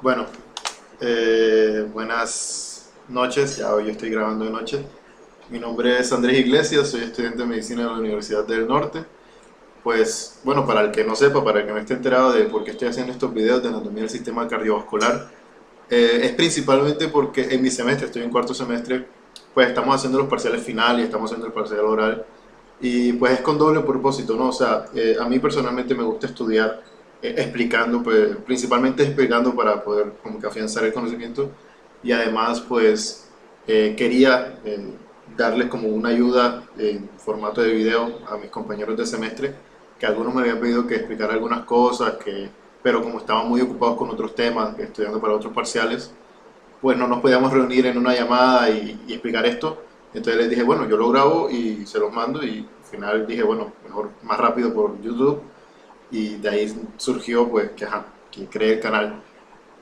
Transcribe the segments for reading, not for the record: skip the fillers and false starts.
Bueno, buenas noches, ya hoy estoy grabando de noche. Mi nombre es Andrés Iglesias, soy estudiante de medicina de la Universidad del Norte. Pues bueno, para el que no sepa, para el que no esté enterado de por qué estoy haciendo estos videos de anatomía del sistema cardiovascular, es principalmente porque en mi semestre, estoy en cuarto semestre, pues estamos haciendo los parciales finales, estamos haciendo el parcial oral y pues es con doble propósito, ¿no? O sea, a mí personalmente me gusta estudiar explicando, pues principalmente explicando para poder como que afianzar el conocimiento y además pues quería darles como una ayuda en formato de video a mis compañeros de semestre, que algunos me habían pedido que explicara algunas cosas, pero como estaban muy ocupados con otros temas, estudiando para otros parciales, pues no nos podíamos reunir en una llamada y explicar esto. Entonces les dije, bueno, yo lo grabo y se los mando y al final dije, bueno, mejor más rápido por YouTube y de ahí surgió pues que, ajá, que creé el canal.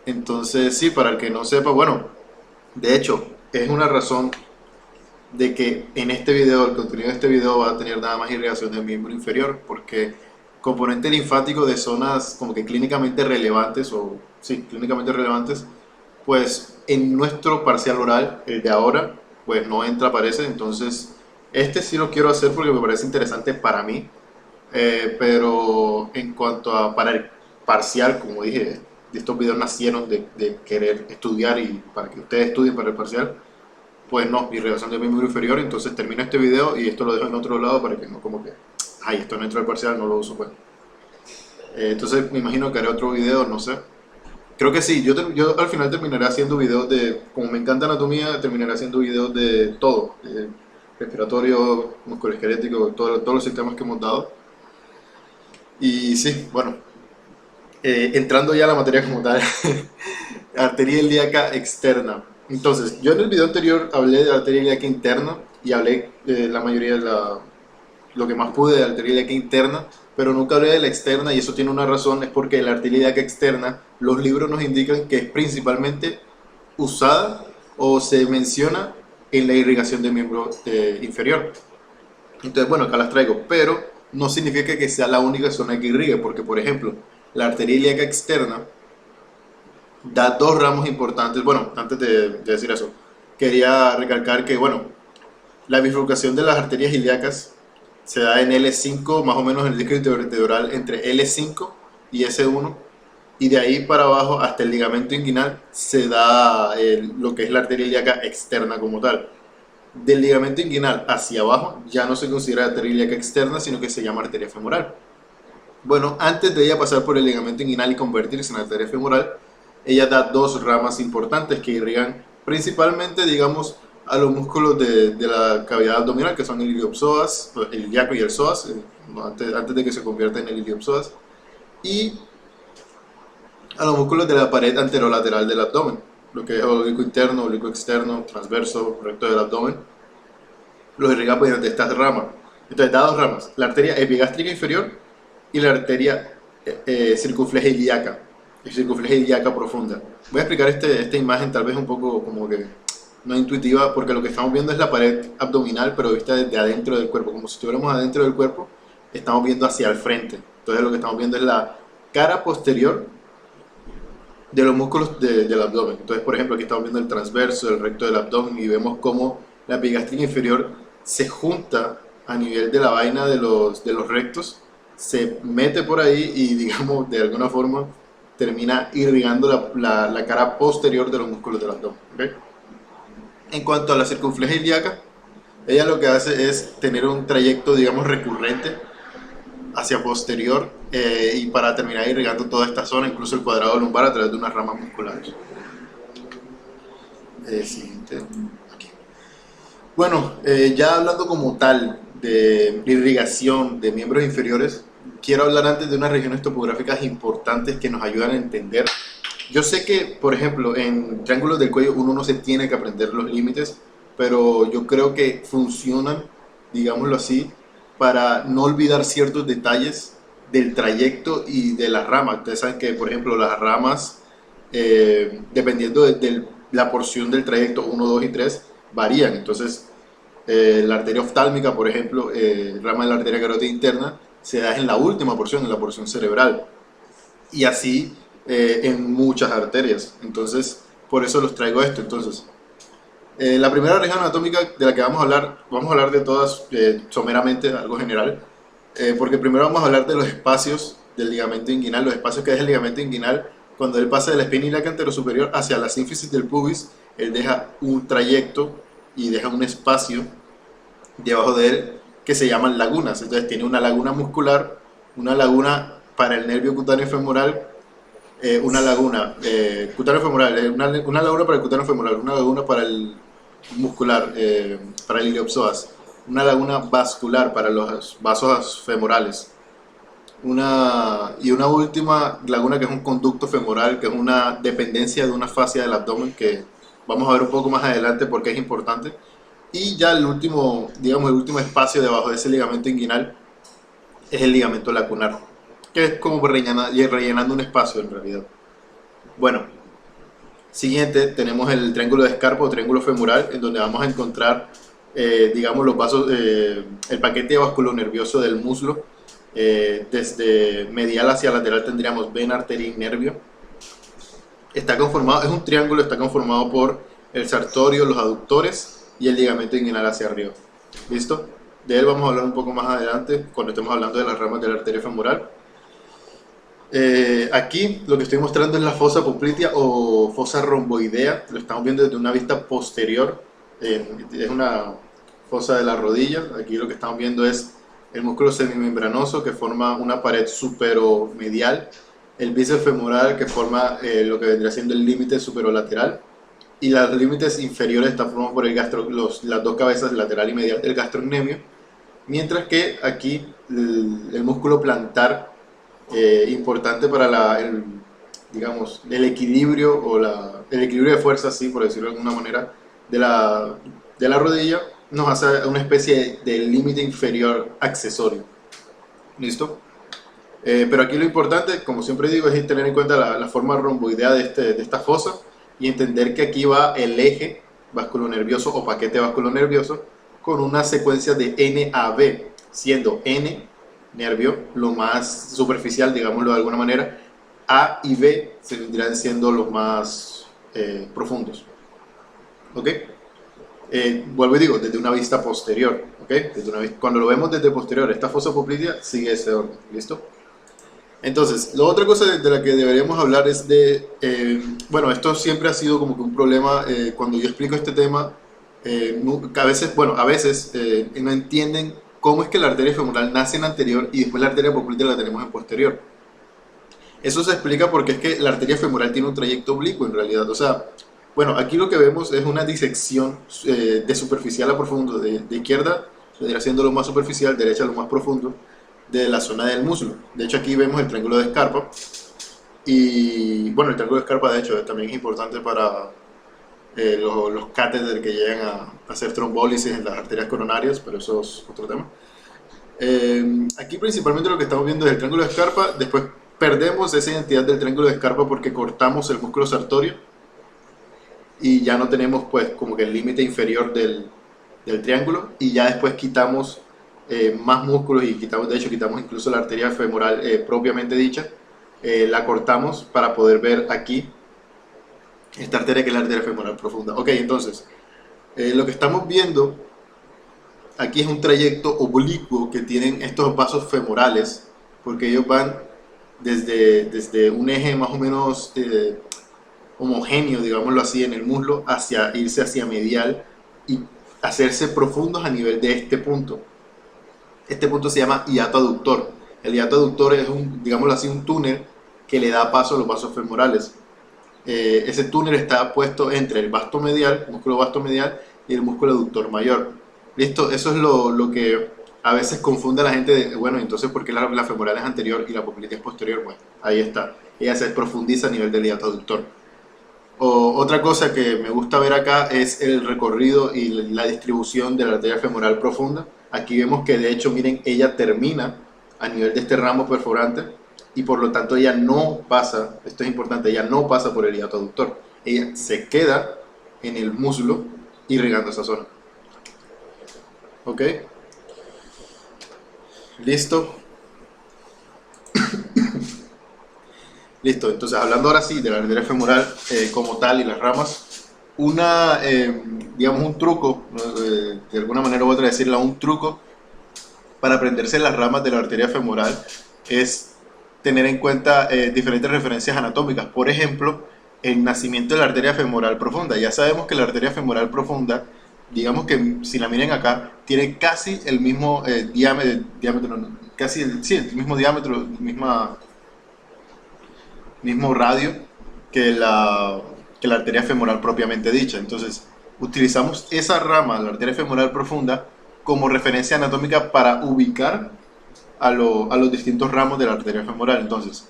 Entonces sí, para el que no sepa, bueno, de hecho es una razón de que en este video, el contenido de este video va a tener nada más irrigación del miembro inferior, porque componente linfático de zonas como que clínicamente relevantes, o sí, clínicamente relevantes, pues en nuestro parcial oral, el de ahora, pues no entra, aparece, entonces este sí lo quiero hacer porque me parece interesante para mí, pero en cuanto a para el parcial, como dije, estos videos nacieron de querer estudiar y para que ustedes estudien para el parcial, pues no, mi relación de miembro inferior, entonces termino este video y esto lo dejo en otro lado para que no como que, ay, esto no entra al parcial, no lo uso pues. Entonces me imagino que haré otro video, no sé. Creo que sí, yo al final terminaré haciendo videos de, como me encanta anatomía, terminaré haciendo videos de todo, de respiratorio, musculoesquelético, todos los sistemas que hemos dado. Y sí, bueno, entrando ya a la materia como tal, arteria ilíaca externa. Entonces, yo en el video anterior hablé de arteria ilíaca interna y hablé la mayoría de lo que más pude de arteria ilíaca interna, pero nunca hablé de la externa y eso tiene una razón, es porque la arteria ilíaca externa, los libros nos indican que es principalmente usada o se menciona en la irrigación del miembro inferior. Entonces, bueno, acá las traigo, pero no significa que sea la única zona que irrigue, porque por ejemplo, la arteria ilíaca externa da dos ramos importantes. Bueno, antes de decir eso, quería recalcar que, bueno, la bifurcación de las arterias ilíacas se da en L5, más o menos en el disco intervertebral entre L5 y S1, y de ahí para abajo hasta el ligamento inguinal se da lo que es la arteria ilíaca externa como tal. Del ligamento inguinal hacia abajo ya no se considera arteria ilíaca externa, sino que se llama arteria femoral. Bueno, antes de ella pasar por el ligamento inguinal y convertirse en arteria femoral, ella da dos ramas importantes que irrigan principalmente, digamos, a los músculos de la cavidad abdominal, que son el iliopsoas, el ilíaco y el psoas, antes de que se convierta en el iliopsoas, y a los músculos de la pared anterolateral del abdomen, lo que es oblicuo interno, oblicuo externo, transverso, recto del abdomen, los irriga mediante estas ramas. Entonces da dos ramas, la arteria epigástrica inferior y la arteria circunfleja ilíaca, y circunfleja ilíaca profunda. Voy a explicar esta imagen tal vez un poco como que no intuitiva, porque lo que estamos viendo es la pared abdominal, pero vista desde adentro del cuerpo, como si estuviéramos adentro del cuerpo, estamos viendo hacia el frente. Entonces lo que estamos viendo es la cara posterior de los músculos del abdomen. Entonces, por ejemplo, aquí estamos viendo el transverso, el recto del abdomen y vemos cómo la epigástrica inferior se junta a nivel de la vaina de los rectos, se mete por ahí y, digamos, de alguna forma termina irrigando la cara posterior de los músculos del abdomen. ¿Okay? En cuanto a la circunfleja ilíaca, ella lo que hace es tener un trayecto, digamos, recurrente hacia posterior y para terminar irrigando toda esta zona, incluso el cuadrado lumbar a través de unas ramas musculares. Siguiente. Aquí. Bueno, ya hablando como tal de irrigación de miembros inferiores, quiero hablar antes de unas regiones topográficas importantes que nos ayudan a entender. Yo sé que, por ejemplo, en triángulos del cuello uno no se tiene que aprender los límites, pero yo creo que funcionan, digámoslo así, para no olvidar ciertos detalles del trayecto y de las ramas. Ustedes saben que, por ejemplo, las ramas, dependiendo de la porción del trayecto uno, 2 y 3 varían. Entonces, la arteria oftálmica, por ejemplo, rama de la arteria carótida interna, se da en la última porción, en la porción cerebral. Y así en muchas arterias. Entonces, por eso los traigo esto. Entonces, la primera región anatómica de la que vamos a hablar de todas someramente, algo general, porque primero vamos a hablar de los espacios del ligamento inguinal, los espacios que deja el ligamento inguinal cuando él pasa de la espina ilíaca anterosuperior hacia la sínfisis del pubis. Él deja un trayecto y deja un espacio debajo de él que se llaman lagunas. Entonces tiene una laguna muscular, una laguna para el nervio cutáneo femoral, una laguna cutáneo femoral, una laguna para el cutáneo femoral, una laguna para el muscular, para el iliopsoas, una laguna vascular para los vasos femorales, y una última laguna que es un conducto femoral, que es una dependencia de una fascia del abdomen que vamos a ver un poco más adelante porque es importante. Y ya el último, digamos, el último espacio debajo de ese ligamento inguinal es el ligamento lacunar, que es como rellenando un espacio en realidad. Bueno, siguiente tenemos el triángulo de Scarpa o triángulo femoral, en donde vamos a encontrar, digamos, los vasos, el paquete vasculonervioso del muslo. Desde medial hacia lateral tendríamos vena, arteria y nervio. Está conformado, es un triángulo, está conformado por el sartorio, los aductores y el ligamento inguinal hacia arriba. ¿Listo? De él vamos a hablar un poco más adelante cuando estemos hablando de las ramas de la arteria femoral. Aquí lo que estoy mostrando es la fosa poplitea o fosa romboidea. Lo estamos viendo desde una vista posterior. Es una fosa de la rodilla. Aquí lo que estamos viendo es el músculo semimembranoso que forma una pared superomedial, el bíceps femoral que forma lo que vendría siendo el límite superolateral, y los límites inferiores están formados por las dos cabezas lateral y medial del gastrocnemio, mientras que aquí el músculo plantar, importante para digamos, el equilibrio o el equilibrio de fuerza, sí, por decirlo de alguna manera, de la rodilla, nos hace una especie de límite inferior accesorio. ¿Listo? Pero aquí lo importante, como siempre digo, es tener en cuenta la forma romboidea de esta fosa y entender que aquí va el eje vasculonervioso o paquete vasculonervioso con una secuencia de N a B, siendo N, nervio, lo más superficial, digámoslo de alguna manera, A y B se vendrían siendo los más profundos. ¿Ok? Vuelvo y digo, desde una vista posterior, ¿ok? Cuando lo vemos desde posterior, esta fosa poplitea sigue ese orden, ¿listo? Entonces, la otra cosa de la que deberíamos hablar es bueno, esto siempre ha sido como que un problema cuando yo explico este tema, a veces, bueno, a veces no entienden cómo es que la arteria femoral nace en anterior y después la arteria poplitea la tenemos en posterior. Eso se explica porque es que la arteria femoral tiene un trayecto oblicuo en realidad, o sea, bueno, aquí lo que vemos es una disección de superficial a profundo, de izquierda vendría siendo lo más superficial, derecha lo más profundo, de la zona del muslo. De hecho aquí vemos el triángulo de Scarpa, y bueno, el triángulo de Scarpa de hecho también es importante para los catéteres que llegan a hacer trombólisis en las arterias coronarias, pero eso es otro tema. Aquí principalmente lo que estamos viendo es el triángulo de Scarpa, después perdemos esa identidad del triángulo de Scarpa porque cortamos el músculo sartorio y ya no tenemos pues como que el límite inferior del triángulo, y ya después quitamos más músculos y de hecho quitamos incluso la arteria femoral propiamente dicha, la cortamos para poder ver aquí esta arteria que es la arteria femoral profunda. Ok, entonces lo que estamos viendo aquí es un trayecto oblicuo que tienen estos vasos femorales, porque ellos van desde un eje más o menos homogéneo, digámoslo así, en el muslo, hacia irse hacia medial y hacerse profundos a nivel de este punto. Este punto se llama hiato aductor. El hiato aductor es digámoslo así, un túnel que le da paso a los vasos femorales. Ese túnel está puesto entre el vasto medial, el músculo vasto medial, y el músculo aductor mayor. ¿Listo? Eso es lo que a veces confunde a la gente bueno, entonces ¿por qué la femoral es anterior y la poplitea es posterior? Bueno, ahí está. Ella se profundiza a nivel del hiato aductor. Otra cosa que me gusta ver acá es el recorrido y la distribución de la arteria femoral profunda. Aquí vemos que de hecho, miren, ella termina a nivel de este ramo perforante y por lo tanto ella no pasa, esto es importante, ella no pasa por el hiato aductor. Ella se queda en el muslo irrigando esa zona. ¿Ok? ¿Listo? Listo, entonces hablando ahora sí de la arteria femoral como tal y las ramas, digamos un truco, ¿no? De alguna manera u otra decirla, un truco para aprenderse las ramas de la arteria femoral es tener en cuenta diferentes referencias anatómicas. Por ejemplo, el nacimiento de la arteria femoral profunda. Ya sabemos que la arteria femoral profunda, digamos que si la miren acá, tiene casi el mismo diámetro, no, casi sí, el mismo diámetro, mismo radio que la arteria femoral propiamente dicha. Entonces, utilizamos esa rama, la arteria femoral profunda, como referencia anatómica para ubicar a los distintos ramos de la arteria femoral. Entonces,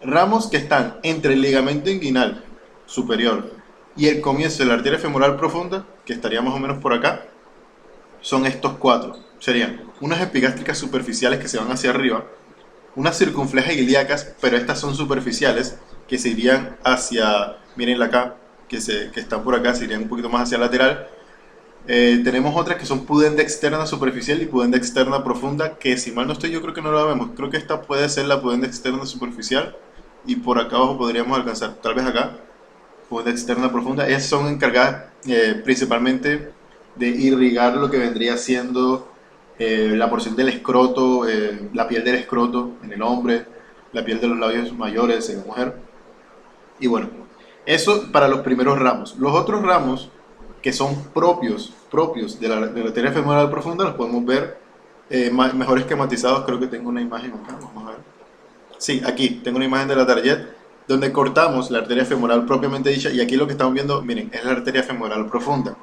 ramos que están entre el ligamento inguinal superior y el comienzo de la arteria femoral profunda, que estaría más o menos por acá, son estos cuatro. Serían unas epigástricas superficiales que se van hacia arriba, unas circunflejas ilíacas, pero estas son superficiales, que se irían hacia, mirenla acá, que están por acá, se irían un poquito más hacia lateral. Tenemos otras que son pudenda externa superficial y pudenda externa profunda, que si mal no estoy yo creo que no la vemos. Creo que esta puede ser la pudenda externa superficial y por acá abajo podríamos alcanzar, tal vez acá, pudenda externa profunda. Ellas son encargadas principalmente de irrigar lo que vendría siendo la porción del escroto, la piel del escroto en el hombre, la piel de los labios mayores en la mujer. Y bueno, eso para los primeros ramos. Los otros ramos que son propios de la arteria femoral profunda los podemos ver mejor esquematizados. Creo que tengo una imagen acá, vamos a ver. Sí, aquí tengo una imagen de la target donde cortamos la arteria femoral propiamente dicha y aquí lo que estamos viendo, miren, es la arteria femoral profunda.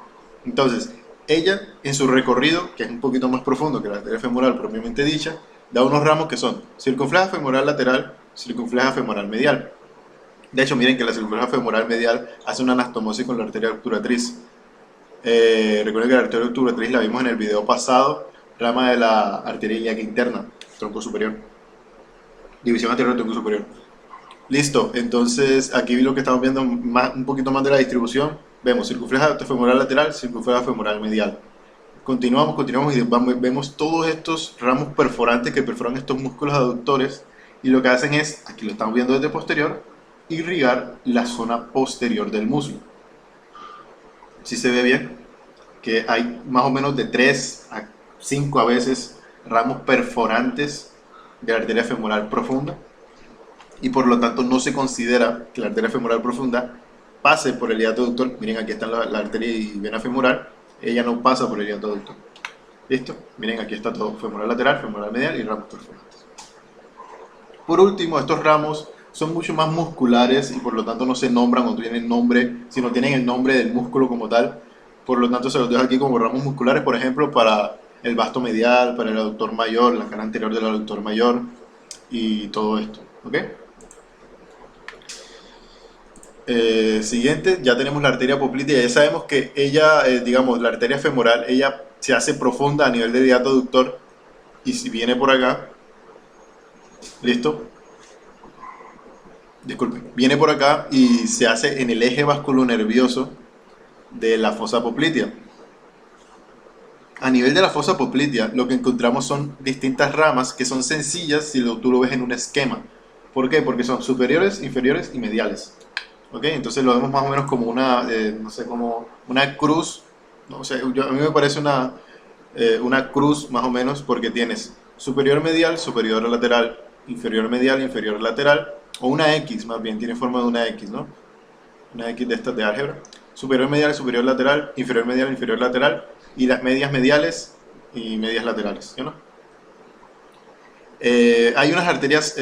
Entonces, ella en su recorrido, que es un poquito más profundo que la arteria femoral propiamente dicha, da unos ramos que son circunfleja femoral lateral, circunfleja femoral medial. De hecho, miren que la circunfleja femoral medial hace una anastomosis con la arteria obturatriz. Recuerden que la arteria obturatriz la vimos en el video pasado, rama de la arteria ilíaca interna, tronco superior, división anterior del tronco superior. Listo, entonces aquí lo que estamos viendo un poquito más de la distribución. Vemos circunfleja femoral lateral, circunfleja femoral medial. Continuamos y vemos todos estos ramos perforantes que perforan estos músculos aductores y lo que hacen es, aquí lo estamos viendo desde posterior, irrigar la zona posterior del muslo. Si se ve bien, que hay más o menos de 3 a 5 a veces ramos perforantes de la arteria femoral profunda y por lo tanto no se considera que la arteria femoral profunda pase por el hiato aductor. Miren, aquí está la arteria y vena femoral, ella no pasa por el hiato aductor. ¿Listo? Miren, aquí está todo, femoral lateral, femoral medial y ramos perforantes. Por último, estos ramos son mucho más musculares y por lo tanto no se nombran o tienen nombre, sino tienen el nombre del músculo como tal. Por lo tanto se los dejo aquí como ramos musculares, por ejemplo, para el vasto medial, para el aductor mayor, la cara anterior del aductor mayor y todo esto. ¿Ok? Siguiente, ya tenemos la arteria poplitea. Ya sabemos que ella, digamos, la arteria femoral, ella se hace profunda a nivel del hiato aductor y si viene por acá, ¿listo? Disculpen, viene por acá y se hace en el eje vasculonervioso de la fosa poplitea. A nivel de la fosa poplitea, lo que encontramos son distintas ramas que son sencillas si tú lo ves en un esquema. ¿Por qué? Porque son superiores, inferiores y mediales. ¿Ok? Entonces lo vemos más o menos como una, no sé, como una cruz. No sé, a mí me parece una cruz más o menos porque tienes superior medial, superior lateral, inferior medial, inferior lateral, o una X más bien, tiene forma de una X, ¿no? Una X de estas de álgebra. Superior medial, superior lateral, inferior lateral, y las medias mediales y medias laterales, ¿sí o no? Hay unas arterias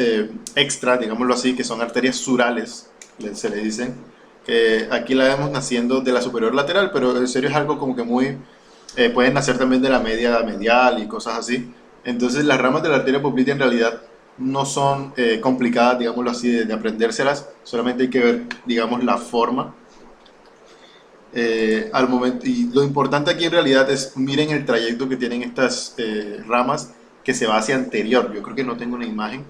extra, digámoslo así, que son arterias surales, se le dicen, que aquí la vemos naciendo de la superior lateral, pero en serio es algo como que muy... pueden nacer también de la media medial y cosas así. Entonces las ramas de la arteria poplitea en realidad no son complicadas, digámoslo así, de aprendérselas, solamente hay que ver, digamos, la forma. Al momento, y lo importante aquí en realidad es, miren el trayecto que tienen estas ramas, que se va hacia anterior. Yo creo que no tengo una imagen.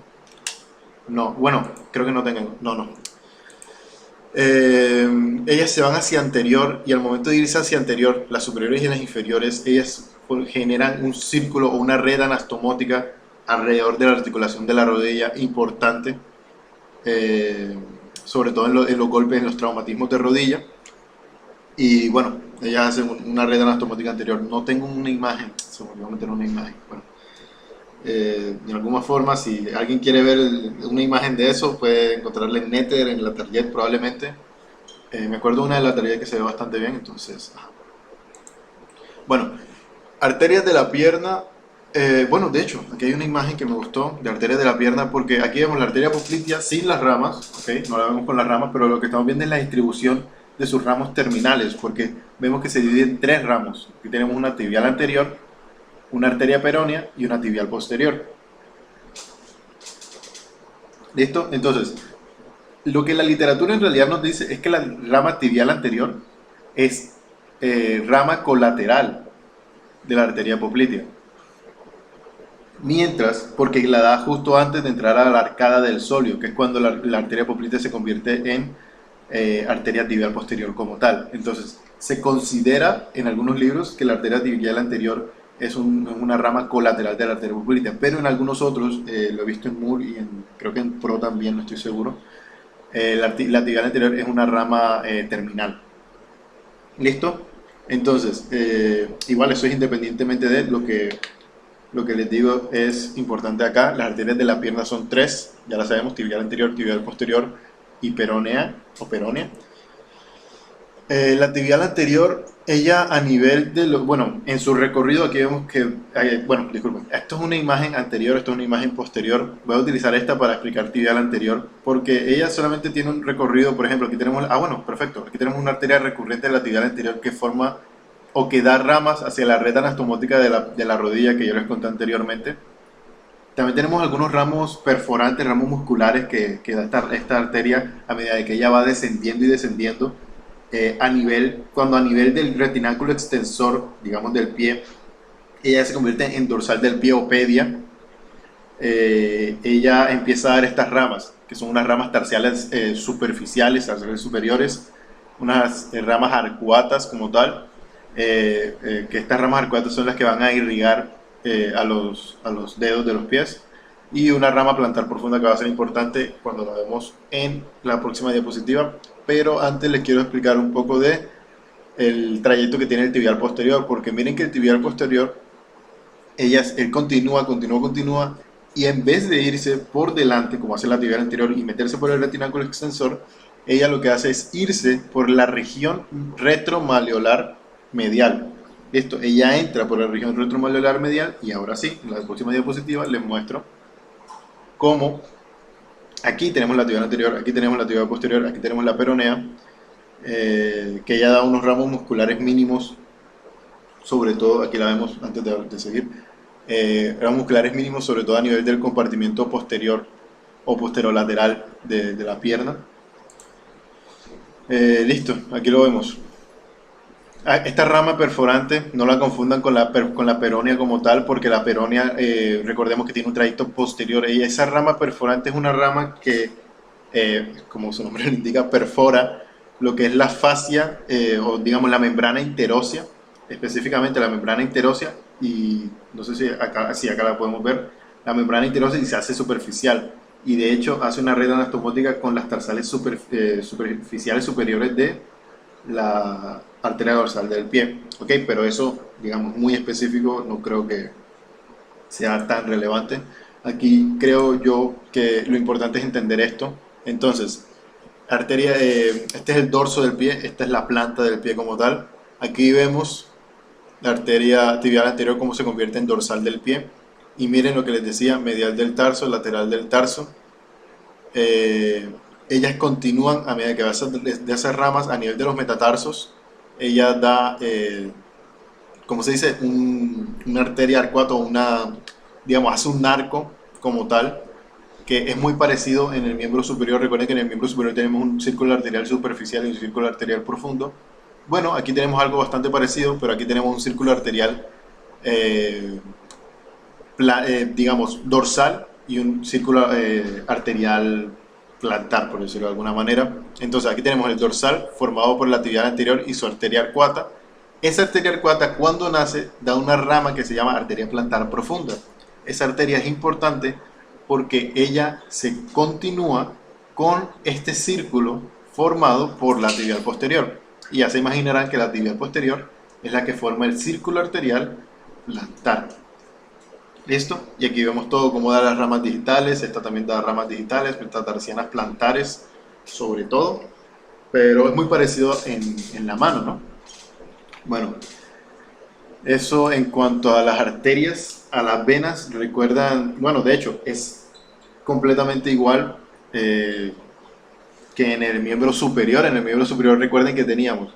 No, bueno, creo que no tengo, no. Ellas se van hacia anterior y al momento de irse hacia anterior, las superiores y las inferiores, ellas generan un círculo o una red anastomótica alrededor de la articulación de la rodilla importante. eh, sobre todo en los golpes, en los traumatismos de rodilla. Y bueno, ellas hacen una red anastomosis anterior. No tengo una imagen, se me olvidó meter una imagen. Bueno, de alguna forma, si alguien quiere ver una imagen de eso, puede encontrarla en Nether, en la Target probablemente. Me acuerdo una de la Target que se ve bastante bien, entonces... ajá. Bueno, arterias de la pierna. Bueno, de hecho, aquí hay una imagen que me gustó de arterias de la pierna, porque aquí vemos la arteria poplitea sin las ramas, ¿ok? No la vemos con las ramas, pero lo que estamos viendo es la distribución de sus ramos terminales, porque vemos que se divide en tres ramos. Aquí tenemos una tibial anterior, una arteria peronea y una tibial posterior. ¿Listo? Entonces, lo que la literatura en realidad nos dice es que la rama tibial anterior es rama colateral de la arteria poplitea. Mientras, porque la da justo antes de entrar a la arcada del sóleo, que es cuando la arteria poplitea se convierte en arteria tibial posterior como tal. Entonces, se considera en algunos libros que la arteria tibial anterior es una rama colateral de la arteria poplitea, pero en algunos otros, lo he visto en Moore y creo que en Pro también, no estoy seguro, la tibial anterior es una rama terminal. ¿Listo? Entonces, igual eso es independientemente de lo que les digo es importante acá. Las arterias de la pierna son tres, ya las sabemos: tibial anterior, tibial posterior y peronea o peronea. La tibial anterior, ella a nivel de lo, bueno, en su recorrido aquí vemos que, bueno, disculpen, esto es una imagen anterior, esto es una imagen posterior. Voy a utilizar esta para explicar tibial anterior, porque ella solamente tiene un recorrido. Por ejemplo, aquí tenemos, bueno, perfecto, aquí tenemos una arteria recurrente de la tibial anterior que forma o que da ramas hacia la red anastomótica de la rodilla que yo les conté anteriormente. También tenemos algunos ramos perforantes, ramos musculares que da esta arteria a medida de que ella va descendiendo y descendiendo. Cuando a nivel del retináculo extensor, digamos del pie, ella se convierte en dorsal del pie o pedia. Ella empieza a dar estas ramas, que son unas ramas tarsiales superficiales, tarsiales superiores, unas ramas arcuatas como tal, que estas ramas arcuatas son las que van a irrigar a los dedos de los pies, y una rama plantar profunda que va a ser importante cuando la vemos en la próxima diapositiva. Pero antes les quiero explicar un poco de el trayecto que tiene el tibial posterior, porque miren que el tibial posterior, él continúa, y en vez de irse por delante como hace la tibial anterior y meterse por el retináculo extensor, ella lo que hace es irse por la región retromaleolar medial. Ella entra por la región retromaleolar medial, y ahora sí, en la próxima diapositiva les muestro cómo aquí tenemos la tibial anterior, aquí tenemos la tibial posterior, aquí tenemos la peronea, que ella da unos ramos musculares mínimos, sobre todo, aquí la vemos antes de seguir, ramos musculares mínimos sobre todo a nivel del compartimiento posterior o posterolateral de la pierna. Listo, aquí lo vemos. Esta rama perforante no la confundan con la peronea como tal, porque la peronea, recordemos que tiene un trayecto posterior, y esa rama perforante es una rama que, como su nombre lo indica, perfora lo que es la fascia, o digamos la membrana interósea, específicamente la membrana interósea, y no sé si acá la podemos ver, la membrana interósea, y se hace superficial, y de hecho hace una red anastomótica con las tarsales superficiales superiores de la arteria dorsal del pie. Ok, pero eso, digamos, muy específico, no creo que sea tan relevante. Aquí creo yo que lo importante es entender esto. Entonces, arteria, este es el dorso del pie, esta es la planta del pie como tal. Aquí vemos la arteria tibial anterior cómo se convierte en dorsal del pie, y miren lo que les decía: medial del tarso, lateral del tarso. Ellas continúan a medida que va de esas ramas a nivel de los metatarsos. Ella da, ¿cómo se dice? Una arteria arcuata, digamos, hace un arco como tal, que es muy parecido en el miembro superior. Recuerden que en el miembro superior tenemos un círculo arterial superficial y un círculo arterial profundo. Bueno, aquí tenemos algo bastante parecido, pero aquí tenemos un círculo arterial, digamos, dorsal, y un círculo arterial plantar, por decirlo de alguna manera. Entonces aquí tenemos el dorsal formado por la tibial anterior y su arteria arcuata. Esa arteria arcuata, cuando nace, da una rama que se llama arteria plantar profunda. Esa arteria es importante porque ella se continúa con este círculo formado por la tibial posterior. Y ya se imaginarán que la tibial posterior es la que forma el círculo arterial plantar. ¿Listo? Y aquí vemos todo cómo da las ramas digitales. Esta también da ramas digitales, metatarsianas plantares sobre todo, pero es muy parecido en la mano, ¿no? Bueno, eso en cuanto a las arterias. A las venas, recuerdan, bueno, de hecho es completamente igual que en el miembro superior. En el miembro superior recuerden que teníamos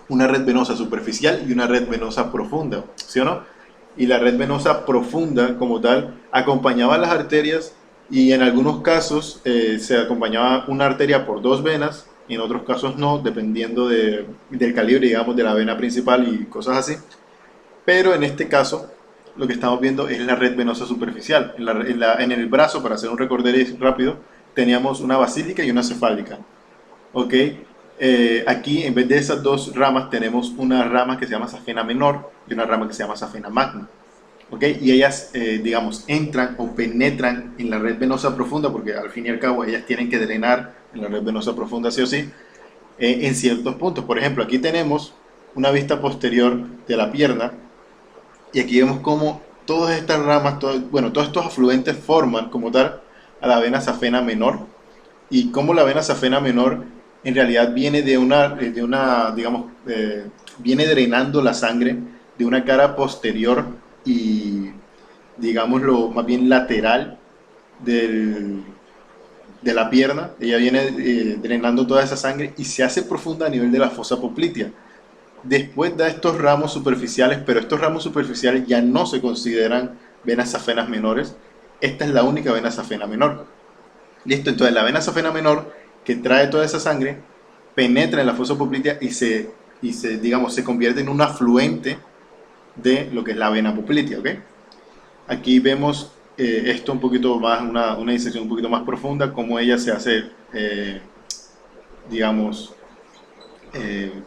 una red venosa superficial y una red venosa profunda, ¿sí o no? Y la red venosa profunda como tal acompañaba las arterias, y en algunos casos se acompañaba una arteria por dos venas, y en otros casos no, dependiendo del calibre, digamos, de la vena principal y cosas así. Pero en este caso lo que estamos viendo es la red venosa superficial. En el brazo, para hacer un recorderis rápido, teníamos una basílica y una cefálica. ¿Ok? Aquí en vez de esas dos ramas tenemos una rama que se llama safena menor y una rama que se llama safena magna. ¿Ok? Y ellas, digamos, entran o penetran en la red venosa profunda, porque al fin y al cabo ellas tienen que drenar en la red venosa profunda sí o sí, en ciertos puntos. Por ejemplo, aquí tenemos una vista posterior de la pierna, y aquí vemos cómo todas estas ramas, bueno, todos estos afluentes forman como tal a la vena safena menor, y cómo la vena safena menor en realidad viene digamos, viene drenando la sangre de una cara posterior y, digámoslo, más bien lateral del, de la pierna. Ella viene drenando toda esa sangre y se hace profunda a nivel de la fosa poplitea. Después da estos ramos superficiales, pero estos ramos superficiales ya no se consideran venas safenas menores. Esta es la única vena safena menor. Listo, entonces la vena safena menor, que trae toda esa sangre, penetra en la fosa poplitea digamos, se convierte en un afluente de lo que es la vena poplitea, ¿ok? Aquí vemos esto un poquito más, una disección un poquito más profunda, cómo ella se hace, digamos,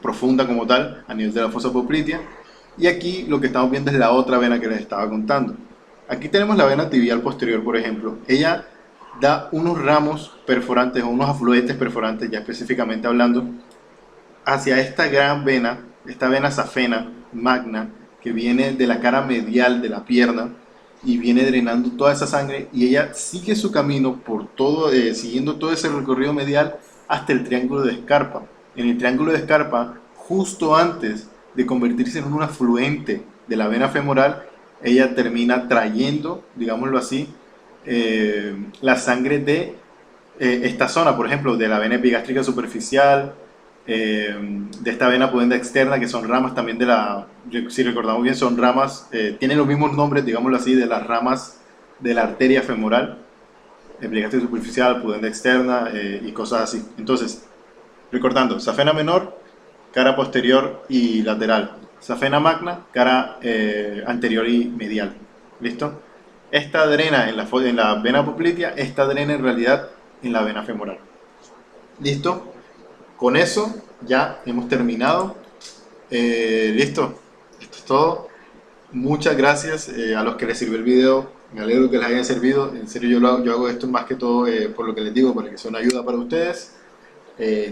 profunda como tal, a nivel de la fosa poplitea. Y aquí lo que estamos viendo es la otra vena que les estaba contando. Aquí tenemos la vena tibial posterior, por ejemplo. Ella da unos ramos perforantes o unos afluentes perforantes, ya específicamente hablando, hacia esta gran vena, esta vena safena magna, que viene de la cara medial de la pierna y viene drenando toda esa sangre, y ella sigue su camino por todo, siguiendo todo ese recorrido medial hasta el triángulo de Scarpa. En el triángulo de Scarpa, justo antes de convertirse en un afluente de la vena femoral, ella termina trayendo, digámoslo así, la sangre de esta zona, por ejemplo, de la vena epigástrica superficial, de esta vena pudenda externa, que son ramas también de si recordamos bien, son ramas, tienen los mismos nombres, digámoslo así, de las ramas de la arteria femoral, epigástrica superficial, pudenda externa y cosas así. Entonces, recordando, safena menor, cara posterior y lateral. Safena magna, cara anterior y medial. ¿Listo? Esta drena en la vena poplitea, esta drena en realidad en la vena femoral. ¿Listo? Con eso ya hemos terminado. Listo. Esto es todo. Muchas gracias a los que les sirvió el video. Me alegro que les haya servido. En serio, yo hago esto más que todo por lo que les digo, para que sea una ayuda para ustedes.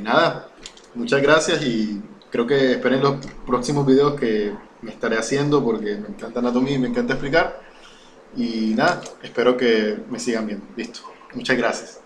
Nada, muchas gracias, y creo que esperen los próximos videos que me estaré haciendo, porque me encanta anatomía y me encanta explicar. Y nada, espero que me sigan viendo. Listo. Muchas gracias.